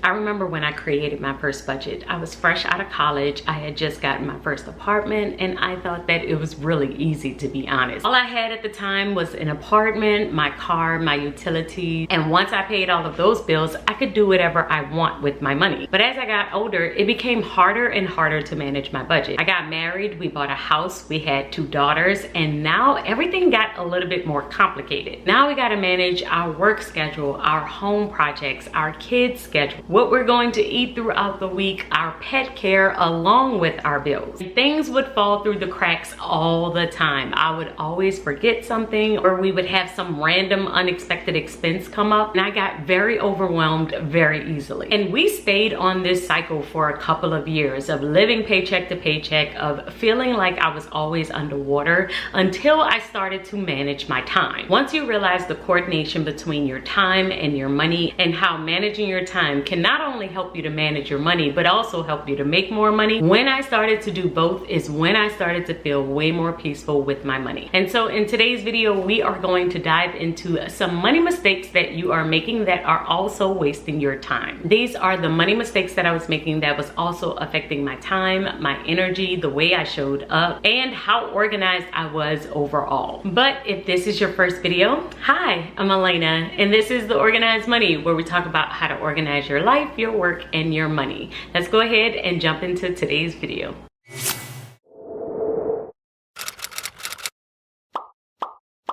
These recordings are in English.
I remember when I created my first budget. I was fresh out of college. I had just gotten my first apartment and I thought that it was really easy, to be honest. All I had at the time was an apartment, my car, my utilities, and once I paid all of those bills, I could do whatever I want with my money. But as I got older, it became harder and harder to manage my budget. I got married, we bought a house, we had 2 daughters, and now everything got a little bit more complicated. Now we gotta manage our work schedule, our home projects, our kids' schedule, what we're going to eat throughout the week, our pet care, along with our bills. And things would fall through the cracks all the time. I would always forget something, or we would have some random unexpected expense come up, and I got very overwhelmed very easily. And we stayed on this cycle for a couple of years of living paycheck to paycheck, of feeling like I was always underwater, until I started to manage my time. Once you realize the coordination between your time and your money, and how managing your time can not only help you to manage your money, but also help you to make more money, when I started to do both is when I started to feel way more peaceful with my money. And so in today's video, we are going to dive into some money mistakes that you are making that are also wasting your time. These are the money mistakes that I was making that was also affecting my time, my energy, the way I showed up, and how organized I was overall. But if this is your first video, hi, I'm Alaina, and this is The Organized Money, where we talk about how to organize your life, your work, and your money. Let's go ahead and jump into today's video.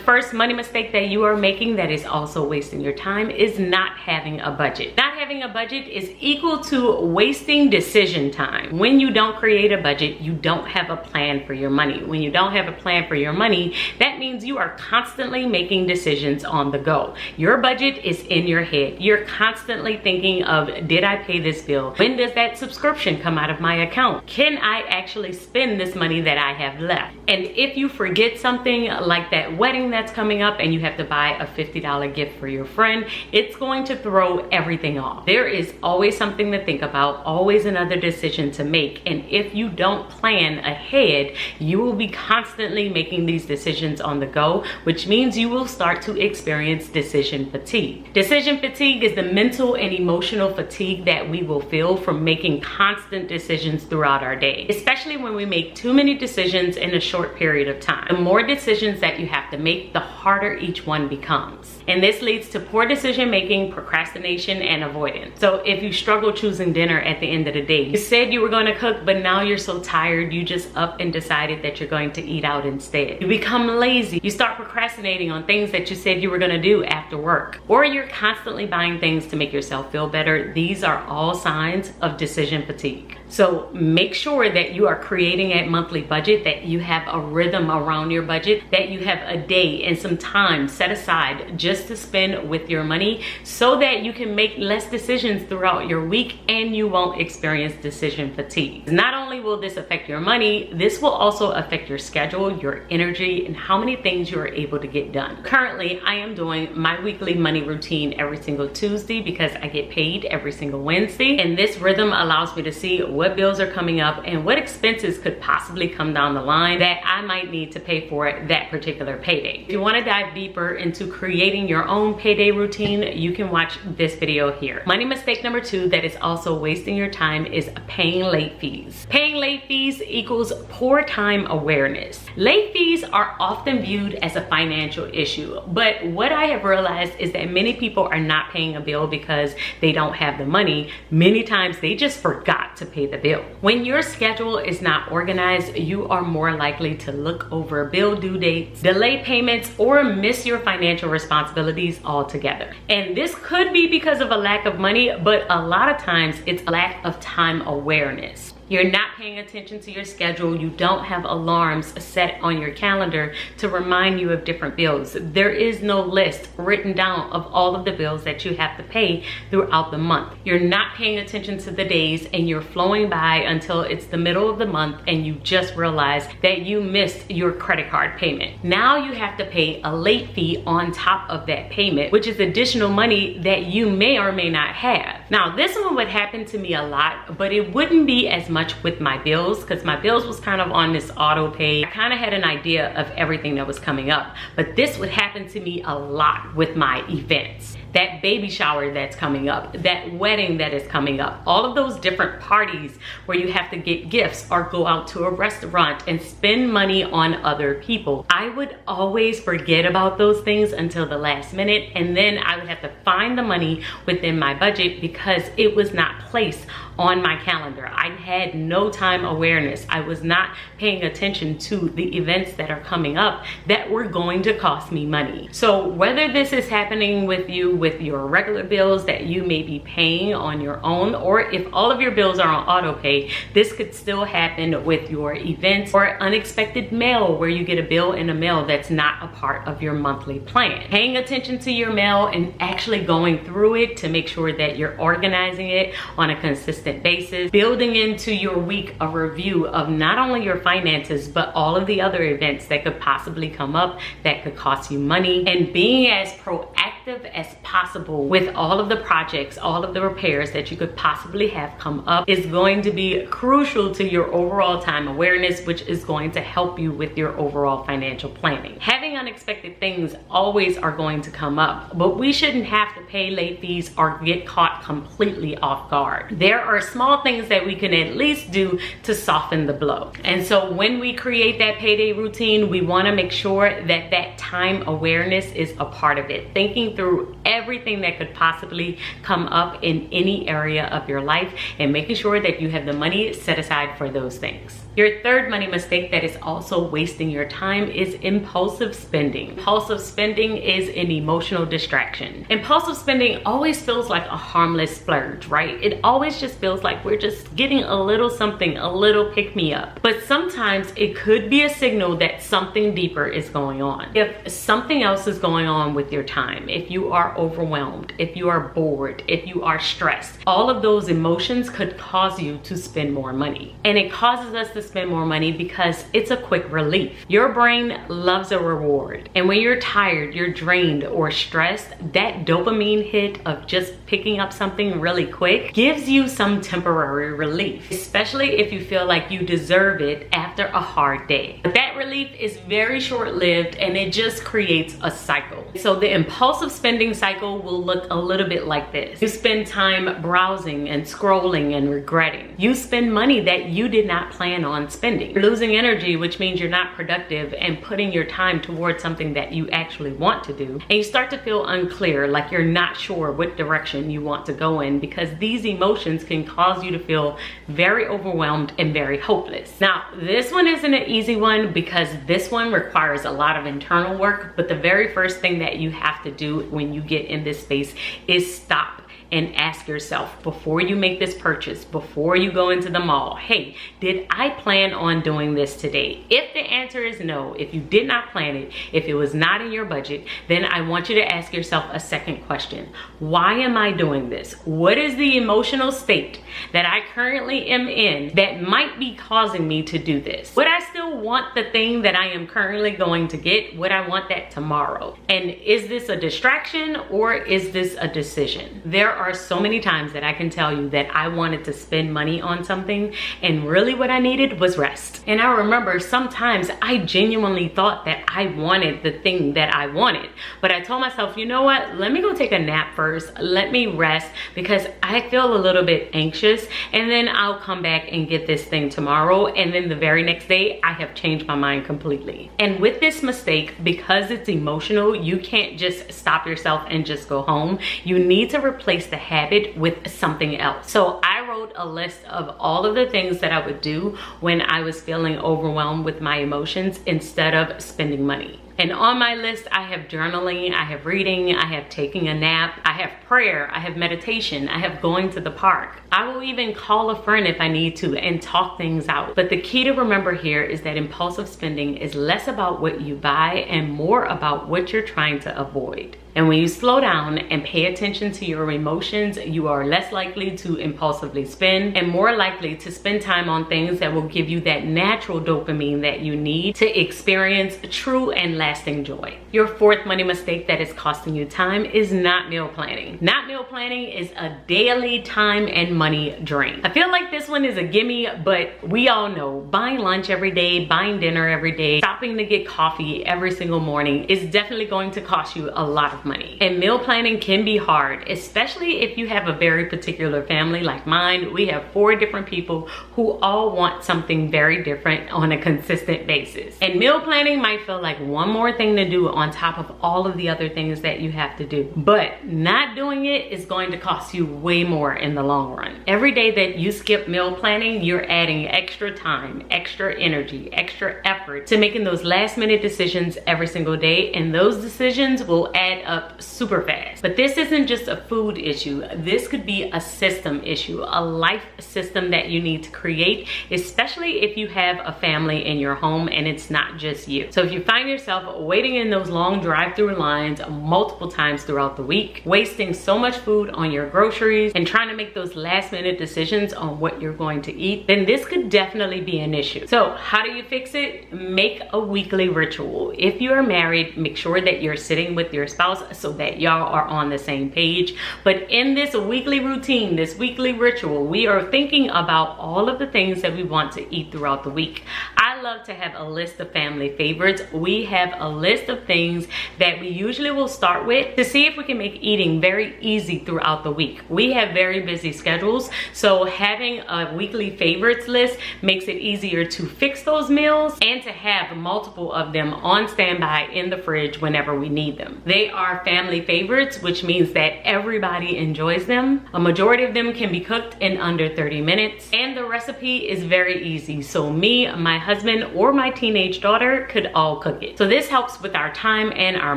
First money mistake that you are making that is also wasting your time is not having a budget. Not having a budget is equal to wasting decision time. When you don't create a budget, you don't have a plan for your money. When you don't have a plan for your money, that means you are constantly making decisions on the go. Your budget is in your head. You're constantly thinking of, did I pay this bill? When does that subscription come out of my account? Can I actually spend this money that I have left? And if you forget something like that wedding that's coming up and you have to buy a $50 gift for your friend, it's going to throw everything off. There is always something to think about, always another decision to make. And if you don't plan ahead, you will be constantly making these decisions on the go, which means you will start to experience decision fatigue. Decision fatigue is the mental and emotional fatigue that we will feel from making constant decisions throughout our day, especially when we make too many decisions in a short period of time. The more decisions that you have to make, the harder each one becomes. And this leads to poor decision making, procrastination, and avoidance. So if you struggle choosing dinner at the end of the day, you said you were going to cook, but now you're so tired, you just up and decided that you're going to eat out instead. You become lazy. You start procrastinating on things that you said you were going to do after work. Or you're constantly buying things to make yourself feel better. These are all signs of decision fatigue. So make sure that you are creating a monthly budget, that you have a rhythm around your budget, that you have a day and some time set aside just to spend with your money, so that you can make less decisions throughout your week and you won't experience decision fatigue. Not only will this affect your money, this will also affect your schedule, your energy, and how many things you are able to get done. Currently, I am doing my weekly money routine every single Tuesday because I get paid every single Wednesday, and this rhythm allows me to see what bills are coming up and what expenses could possibly come down the line that I might need to pay for that particular payday. If you want to dive deeper into creating your own payday routine, you can watch this video here. Money mistake number 2 that is also wasting your time is paying late fees. Paying late fees equals poor time awareness. Late fees are often viewed as a financial issue, but what I have realized is that many people are not paying a bill because they don't have the money. Many times they just forgot to pay the bill. When your schedule is not organized, you are more likely to look over bill due dates, delay payments, or miss your financial responsibilities altogether. And this could be because of a lack of money, but a lot of times it's a lack of time awareness. You're not paying attention to your schedule. You don't have alarms set on your calendar to remind you of different bills. There is no list written down of all of the bills that you have to pay throughout the month. You're not paying attention to the days, and you're flowing by until it's the middle of the month and you just realize that you missed your credit card payment. Now you have to pay a late fee on top of that payment, which is additional money that you may or may not have. Now, this one would happen to me a lot, but it wouldn't be as much with my bills because my bills was kind of on this auto pay. I kind of had an idea of everything that was coming up, but this would happen to me a lot with my events. that baby shower that's coming up, that wedding that is coming up, all of those different parties where you have to get gifts or go out to a restaurant and spend money on other people. I would always forget about those things until the last minute, and then I would have to find the money within my budget because it was not placed on my calendar. I had no time awareness. I was not paying attention to the events that are coming up that were going to cost me money. So whether this is happening with you with your regular bills that you may be paying on your own, or if all of your bills are on auto pay, this could still happen with your events or unexpected mail where you get a bill in the mail that's not a part of your monthly plan. Paying attention to your mail and actually going through it to make sure that you're organizing it on a consistent basis, building into your week a review of not only your finances but all of the other events that could possibly come up that could cost you money, and being as proactive as possible with all of the projects, all of the repairs that you could possibly have come up is going to be crucial to your overall time awareness, which is going to help you with your overall financial planning. Having unexpected things always are going to come up, but we shouldn't have to pay late fees or get caught completely off guard. There are small things that we can at least do to soften the blow. And so when we create that payday routine, we want to make sure that that time awareness is a part of it. Thinking through everything that could possibly come up in any area of your life and making sure that you have the money set aside for those things. Your third money mistake that is also wasting your time is impulsive spending. Impulsive spending is an emotional distraction. Impulsive spending always feels like a harmless splurge, right? It always just feels like we're just getting a little something, a little pick-me-up. But sometimes it could be a signal that something deeper is going on. If something else is going on with your time, if you are overwhelmed, if you are bored, if you are stressed, all of those emotions could cause you to spend more money. And it causes us to spend more money because it's a quick relief. Your brain loves a reward. And when you're tired, you're drained or stressed, that dopamine hit of just picking up something really quick gives you some temporary relief, especially if you feel like you deserve it after a hard day. But that relief is very short-lived and it just creates a cycle. So the impulsive spending cycle will look a little bit like this. You spend time browsing and scrolling and regretting. You spend money that you did not plan on spending. You're losing energy, which means you're not productive and putting your time towards something that you actually want to do. And you start to feel unclear, like you're not sure what direction you want to go in, because these emotions can cause you to feel very overwhelmed and very hopeless. Now, this one isn't an easy one because this one requires a lot of internal work, but the very first thing that you have to do when you get in this space is stop and ask yourself before you make this purchase, before you go into the mall, hey, did I plan on doing this today? If the answer is no, if you did not plan it, if it was not in your budget, then I want you to ask yourself a second question. Why am I doing this? What is the emotional state that I currently am in that might be causing me to do this? Would I still want the thing that I am currently going to get? Would I want that tomorrow? And is this a distraction or is this a decision? There are so many times that I can tell you that I wanted to spend money on something and really what I needed was rest. And I remember sometimes I genuinely thought that I wanted the thing that I wanted, but I told myself, you know what, let me go take a nap first, let me rest because I feel a little bit anxious, and then I'll come back and get this thing tomorrow. And then the very next day I have changed my mind completely. And with this mistake, because it's emotional, you can't just stop yourself and just go home. You need to replace the habit with something else. So I wrote a list of all of the things that I would do when I was feeling overwhelmed with my emotions instead of spending money. And on my list, I have journaling, I have reading, I have taking a nap, I have prayer, I have meditation, I have going to the park. I will even call a friend if I need to and talk things out. But the key to remember here is that impulsive spending is less about what you buy and more about what you're trying to avoid. And when you slow down and pay attention to your emotions, you are less likely to impulsively spend and more likely to spend time on things that will give you that natural dopamine that you need to experience true and lasting joy. Your fourth money mistake that is costing you time is not meal planning. Not meal planning is a daily time and money drain. I feel like this one is a gimme, but we all know buying lunch every day, buying dinner every day, stopping to get coffee every single morning is definitely going to cost you a lot of of money. And meal planning can be hard, especially if you have a very particular family like mine. We have 4 different people who all want something very different on a consistent basis. And meal planning might feel like one more thing to do on top of all of the other things that you have to do. But not doing it is going to cost you way more in the long run. Every day that you skip meal planning, you're adding extra time, extra energy, extra effort to making those last minute decisions every single day, and those decisions will add up super fast. But this isn't just a food issue. This could be a system issue, a life system that you need to create, especially if you have a family in your home and it's not just you. So if you find yourself waiting in those long drive-through lines multiple times throughout the week, wasting so much food on your groceries and trying to make those last minute decisions on what you're going to eat, then this could definitely be an issue. So how do you fix it? Make a weekly ritual. If you are married, make sure that you're sitting with your spouse so that y'all are on the same page. But in this weekly routine, this weekly ritual, we are thinking about all of the things that we want to eat throughout the week. I love to have a list of family favorites. We have a list of things that we usually will start with to see if we can make eating very easy throughout the week. We have very busy schedules, so having a weekly favorites list makes it easier to fix those meals and to have multiple of them on standby in the fridge whenever we need them. They are family favorites, which means that everybody enjoys them. A majority of them can be cooked in under 30 minutes, and the recipe is very easy. So me, my husband, or my teenage daughter could all cook it. So this helps with our time and our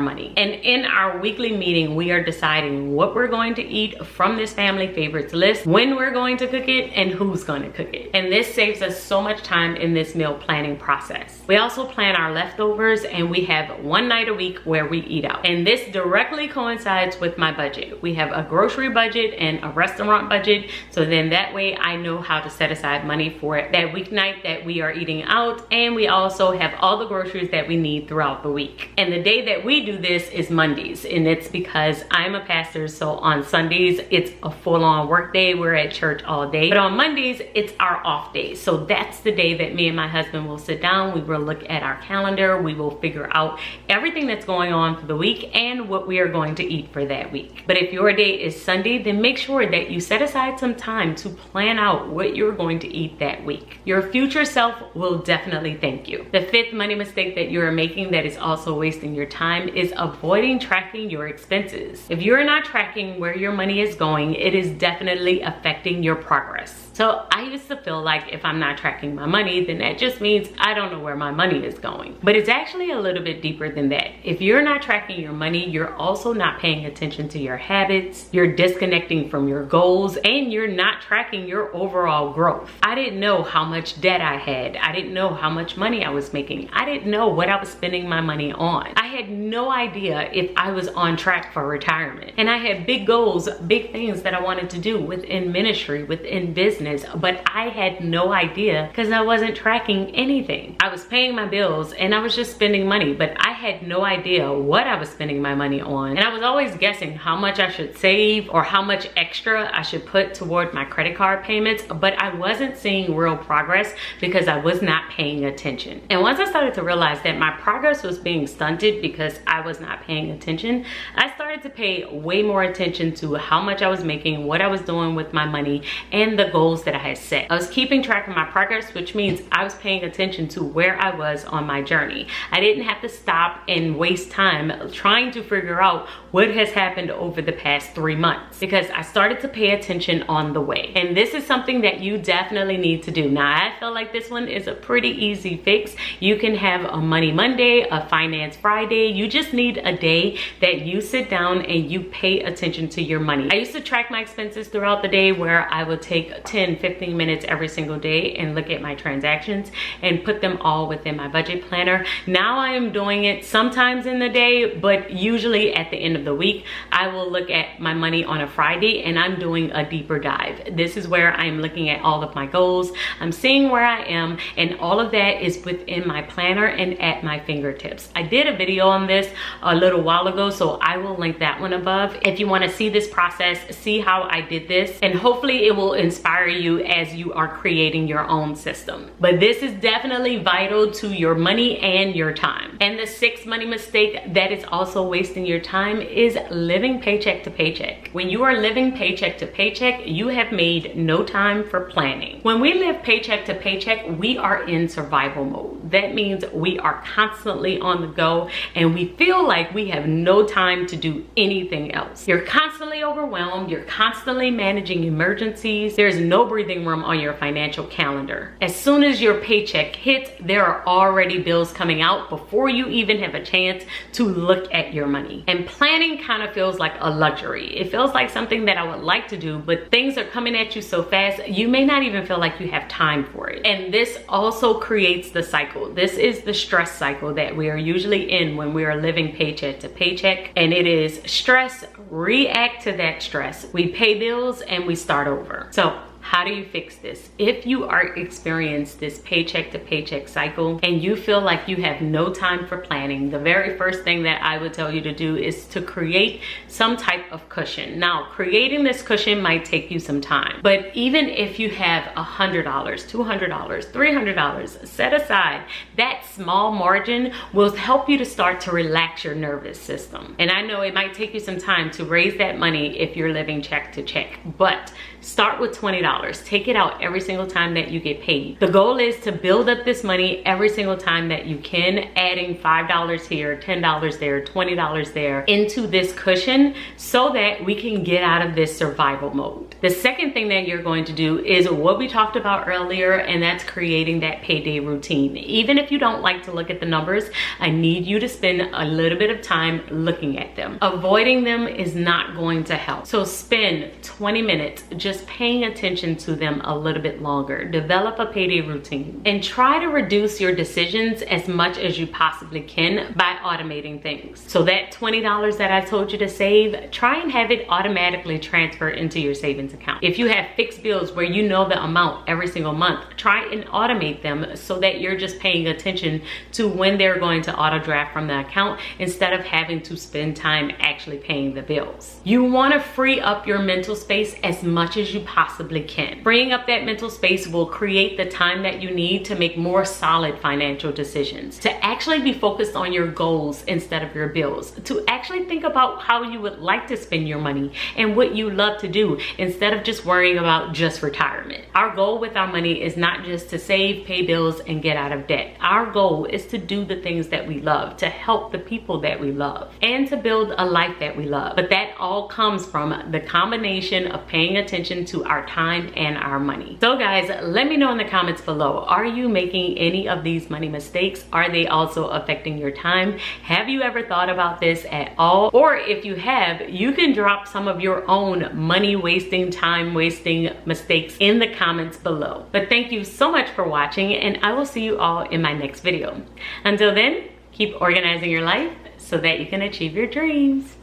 money. And in our weekly meeting, we are deciding what we're going to eat from this family favorites list, when we're going to cook it, and who's going to cook it. And this saves us so much time in this meal planning process. We also plan our leftovers, and we have one night a week where we eat out. And this directly coincides with my budget. We have a grocery budget and a restaurant budget, so then that way I know how to set aside money for it that weeknight that we are eating out, and we also have all the groceries that we need throughout the week. And the day that we do this is Mondays, and it's because I'm a pastor, so on Sundays it's a full-on work day. We're at church all day, but on Mondays it's our off day. So that's the day that me and my husband will sit down. We will look at our calendar. We will figure out everything that's going on for the week and what we are going to eat for that week. But if your day is Sunday, then make sure that you set aside some time to plan out what you're going to eat that week. Your future self will definitely thank you. The 5th money mistake that you are making that is also wasting your time is avoiding tracking your expenses. If you're not tracking where your money is going, it is definitely affecting your progress. So I used to feel like if I'm not tracking my money, then that just means I don't know where my money is going. But it's actually a little bit deeper than that. If you're not tracking your money, you're also not paying attention to your habits, you're disconnecting from your goals, and you're not tracking your overall growth. I didn't know how much debt I had. I didn't know how much money I was making. I didn't know what I was spending my money on. I had no idea if I was on track for retirement. And I had big goals, big things that I wanted to do within ministry, within business, but I had no idea because I wasn't tracking anything. I was paying my bills and I was just spending money, but I had no idea what I was spending my money on. And I was always guessing how much I should save or how much extra I should put toward my credit card payments, but I wasn't seeing real progress because I was not paying attention. And once I started to realize that my progress was being stunted because I was not paying attention, I started to pay way more attention to how much I was making, what I was doing with my money, and the goals that I had set. I was keeping track of my progress, which means I was paying attention to where I was on my journey. I didn't have to stop and waste time trying to figure out what has happened over the past 3 months because I started to pay attention on the way. And this is something that you definitely need to do. Now, I feel like this one is a pretty easy fix. You can have a Money Monday, a Finance Friday. You just need a day that you sit down and you pay attention to your money. I used to track my expenses throughout the day where I would take 10-15 minutes every single day and look at my transactions and put them all within my budget planner. Now I am doing it sometimes in the day, but usually at the end of the week, I will look at my money on a Friday and I'm doing a deeper dive. This is where I'm looking at all of my goals. I'm seeing where I am, and all of that is within my planner and at my fingertips. I did a video on this a little while ago, so I will link that one above if you want to see this process, see how I did this, and hopefully it will inspire you as you are creating your own system. But this is definitely vital to your money and your time. And the sixth money mistake that is also wasting your time is living paycheck to paycheck. When you are living paycheck to paycheck, you have made no time for planning. When we live paycheck to paycheck, we are in survival mode. That means we are constantly on the go and we feel like we have no time to do anything else. You're constantly overwhelmed. You're constantly managing emergencies. There's no breathing room on your financial calendar. As soon as your paycheck hits, there are already bills coming out before you even have a chance to look at your money. And planning kind of feels like a luxury. It feels like something that I would like to do, but things are coming at you so fast, you may not even feel like you have time for it. And this also creates the cycle. This is the stress cycle that we are usually in when we are living paycheck to paycheck. And it is stress, react to that stress. We pay bills and we start over. So how do you fix this? If you are experiencing this paycheck to paycheck cycle and you feel like you have no time for planning, the very first thing that I would tell you to do is to create some type of cushion. Now, creating this cushion might take you some time, but even if you have $100, $200, $300 set aside, that small margin will help you to start to relax your nervous system. And I know it might take you some time to raise that money if you're living check to check, but start with $20. Take it out every single time that you get paid. The goal is to build up this money every single time that you can, adding $5 here, $10 there, $20 there into this cushion so that we can get out of this survival mode. The second thing that you're going to do is what we talked about earlier, and that's creating that payday routine. Even if you don't like to look at the numbers, I need you to spend a little bit of time looking at them. Avoiding them is not going to help. So spend 20 minutes just paying attention to them a little bit longer. Develop a payday routine and try to reduce your decisions as much as you possibly can by automating things. So that $20 that I told you to save, try and have it automatically transfer into your savings account. If you have fixed bills where you know the amount every single month, try and automate them so that you're just paying attention to when they're going to auto draft from the account instead of having to spend time actually paying the bills. You want to free up your mental space as much as you possibly can. Freeing up that mental space will create the time that you need to make more solid financial decisions, to actually be focused on your goals instead of your bills, to actually think about how you would like to spend your money and what you love to do instead of just worrying about just retirement. Our goal with our money is not just to save, pay bills, and get out of debt. Our goal is to do the things that we love, to help the people that we love, and to build a life that we love. But that all comes from the combination of paying attention to our time and our money. So guys, let me know in the comments below, are you making any of these money mistakes? Are they also affecting your time? Have you ever thought about this at all? Or if you have, you can drop some of your own money wasting, time wasting mistakes in the comments below. But thank you so much for watching, and I will see you all in my next video. Until then, keep organizing your life so that you can achieve your dreams.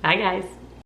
Bye guys.